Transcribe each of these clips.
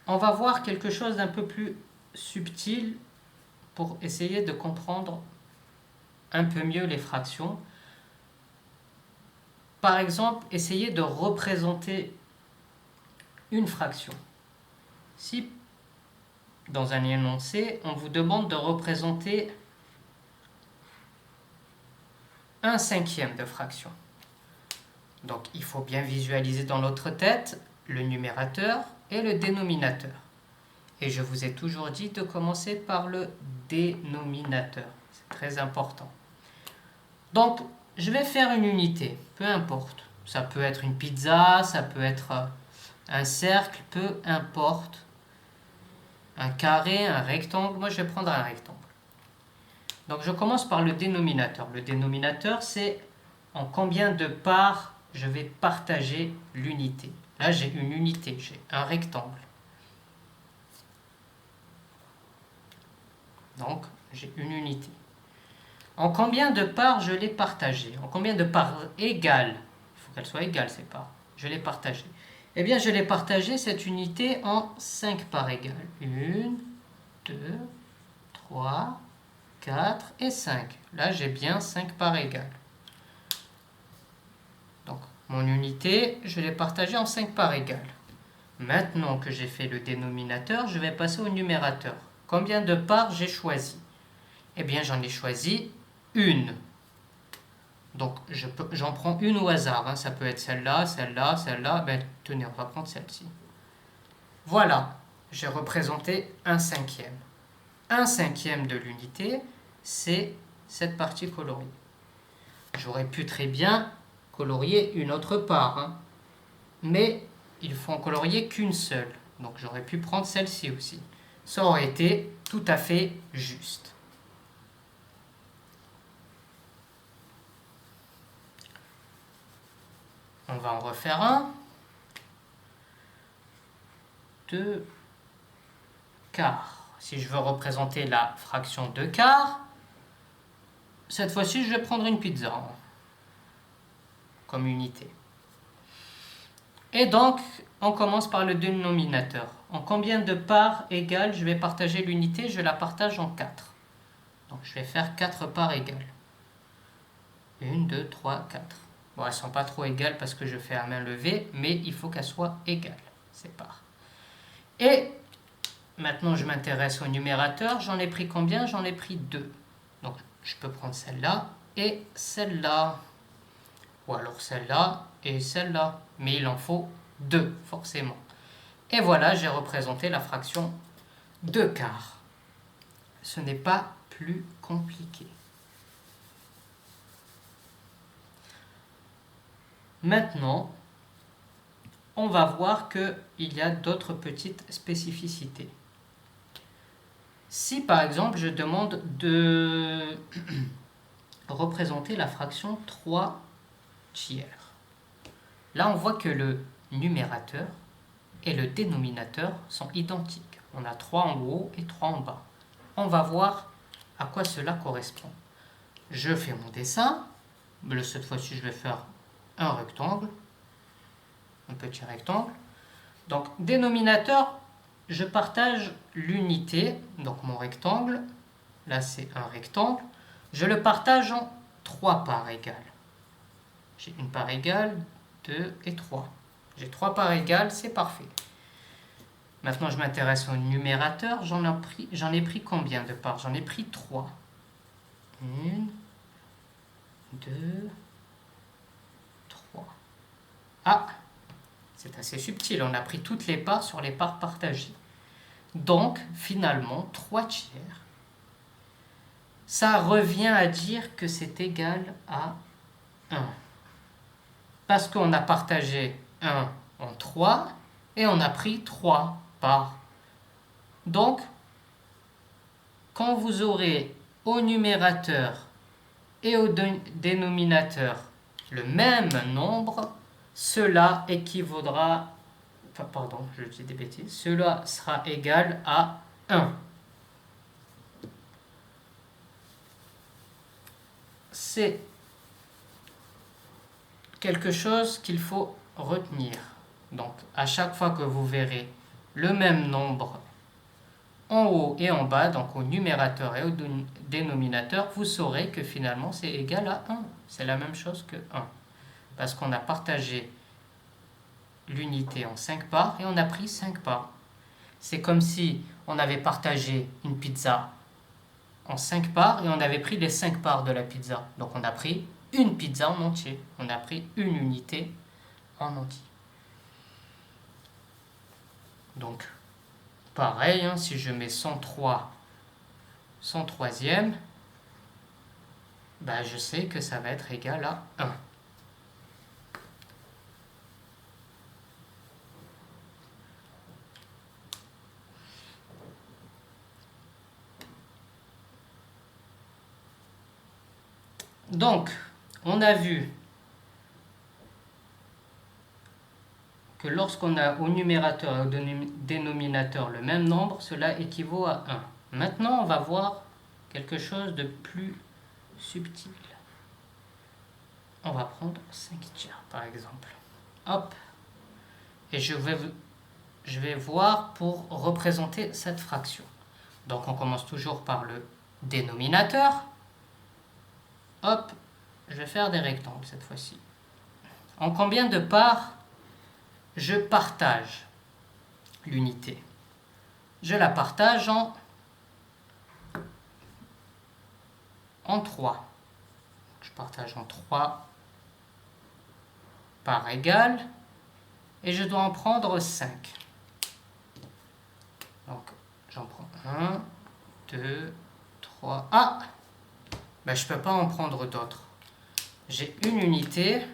on va voir quelque chose d'un peu plus subtil pour essayer de comprendre un peu mieux les fractions. Par exemple, essayer de représenter une fraction. Si, dans un énoncé, on vous demande de représenter 1/5 de fraction. Donc, il faut bien visualiser dans notre tête le numérateur et le dénominateur. Et je vous ai toujours dit de commencer par le dénominateur. C'est très important. Donc, je vais faire une unité, peu importe. Ça peut être une pizza, ça peut être un cercle, peu importe. Un carré, un rectangle. Moi, je vais prendre un rectangle. Donc, je commence par le dénominateur. Le dénominateur, c'est en combien de parts je vais partager l'unité. Là, j'ai une unité, j'ai un rectangle. Donc, j'ai une unité. En combien de parts je l'ai partagée? En combien de parts égales? Il faut qu'elle soit égale, ces parts. Je l'ai partagée. Eh bien, je l'ai partagée, cette unité, en 5 parts égales. 1, 2, 3, 4 et 5. Là, j'ai bien 5 parts égales. Donc, mon unité, je l'ai partagée en 5 parts égales. Maintenant que j'ai fait le dénominateur, je vais passer au numérateur. Combien de parts j'ai choisi? Eh bien, j'en ai choisi une. Donc, j'en prends une au hasard. Hein. Ça peut être celle-là, celle-là, celle-là. Ben, tenez, on va prendre celle-ci. Voilà, j'ai représenté 1/5. 1/5 de l'unité, c'est cette partie coloriée. J'aurais pu très bien colorier une autre part. Hein. Mais il faut en colorier qu'une seule. Donc, j'aurais pu prendre celle-ci aussi. Ça aurait été tout à fait juste. On va en refaire un. 2 quarts. Si je veux représenter la fraction 2 quarts, cette fois-ci, je vais prendre une pizza comme unité. Et donc, on commence par le dénominateur. En combien de parts égales je vais partager l'unité? Je la partage en 4. Donc, je vais faire 4 parts égales. 1, 2, 3, 4. Bon, elles ne sont pas trop égales parce que je fais à main levée, mais il faut qu'elles soient égales, ces parts. Et maintenant, je m'intéresse au numérateur. J'en ai pris combien? J'en ai pris 2. Donc, je peux prendre celle-là et celle-là. Ou alors celle-là et celle-là. Mais il en faut 2, forcément. Et voilà, j'ai représenté la fraction 2 quarts. Ce n'est pas plus compliqué. Maintenant, on va voir qu'il y a d'autres petites spécificités. Si par exemple je demande de représenter la fraction 3 tiers, là on voit que le numérateur et le dénominateur sont identiques. On a 3 en haut et 3 en bas. On va voir à quoi cela correspond. Je fais mon dessin. Cette fois-ci, je vais faire un rectangle, un petit rectangle. Donc, dénominateur, je partage l'unité, donc mon rectangle. Là, c'est un rectangle. Je le partage en 3 parts égales. J'ai une part égale, 2 et 3. J'ai 3 parts égales, c'est parfait. Maintenant, je m'intéresse au numérateur. J'en ai pris combien de parts? J'en ai pris 3. 1, 2, 3. Ah, c'est assez subtil. On a pris toutes les parts sur les parts partagées. Donc, finalement, 3 tiers, ça revient à dire que c'est égal à 1. Parce qu'on a partagé 1 en 3 et on a pris 3 parts. Donc, quand vous aurez au numérateur et au dénominateur le même nombre, cela équivaudra, pardon, je dis des bêtises, cela sera égal à 1. C'est quelque chose qu'il faut retenir. Donc, à chaque fois que vous verrez le même nombre en haut et en bas, donc au numérateur et au dénominateur, vous saurez que finalement c'est égal à 1. C'est la même chose que 1. Parce qu'on a partagé l'unité en 5 parts et on a pris 5 parts. C'est comme si on avait partagé une pizza en 5 parts et on avait pris les 5 parts de la pizza. Donc on a pris une pizza en entier. On a pris une unité en entier. Donc, pareil, hein, si je mets 103, 103e, ben je sais que ça va être égal à 1. Donc, on a vu que lorsqu'on a au numérateur et au dénominateur le même nombre, cela équivaut à 1. Maintenant, on va voir quelque chose de plus subtil. On va prendre 5 tiers, par exemple. Hop. Et je vais voir pour représenter cette fraction. Donc, on commence toujours par le dénominateur. Hop. Je vais faire des rectangles cette fois-ci. En combien de parts je partage l'unité? Je la partage en 3. Je partage en 3 parts égales et je dois en prendre 5. Donc j'en prends 1, 2, 3. Ah, ben, je ne peux pas en prendre d'autres. J'ai une unité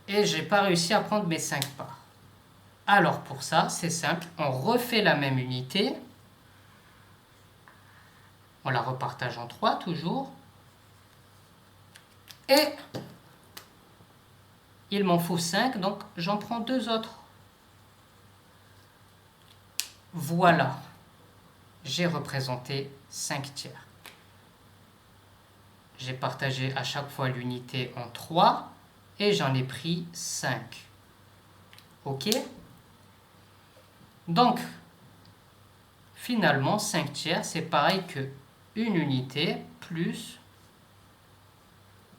et j'ai pas réussi à prendre mes 5 parts. Alors pour ça, c'est simple, on refait la même unité. On la repartage en 3 toujours. Et il m'en faut 5, donc j'en prends 2 autres. Voilà, j'ai représenté 5 tiers. J'ai partagé à chaque fois l'unité en 3 et j'en ai pris 5. Ok? Donc, finalement, 5 tiers, c'est pareil que une unité plus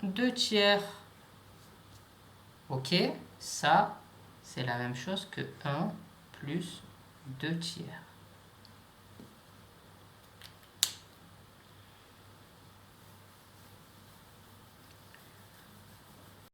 2 tiers. Ok? Ça, c'est la même chose que 1 plus 2 tiers.